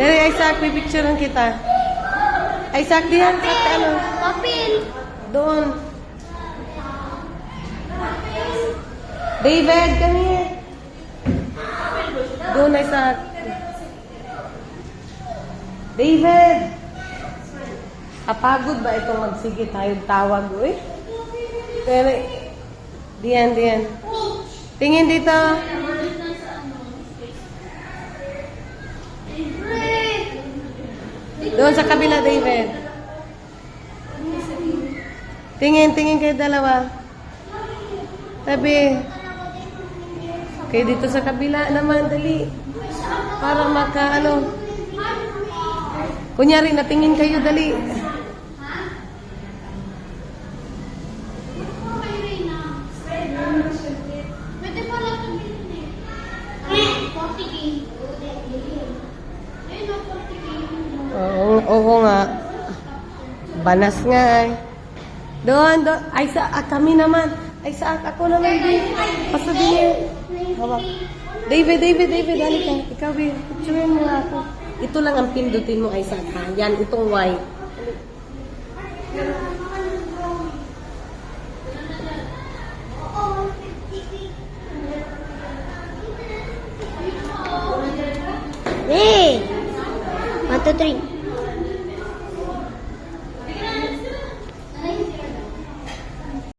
Dari, Isaac, pipicturean kita. Isaac, diyan. Sa ano? Papel. Doon. David, kami. Doon, Isaac. David! Kapagod ba itong magsige tayong tawag, uy? Pero, diyan, diyan. Tingin dito. Doon sa kabila, David. Tingin, tingin kayo dalawa. Sabi. Okay, dito sa kabila naman, dali. Para maka, ano. Kunyari, natingin kayo, dali. Pwede pala ito bilhin eh. 40 game. Ayun o, 40 game. Oo nga. Banas nga eh. Doon, doon. Ay, kami naman. Ay, ako naman din. Pasabi niya. Hawak. David, dali ka. Ikaw, David. Picturein mo nga ako. Ito lang ang pindutin mo, Isaac, ha? Yan, itong white. Hey! 1, 2, 3.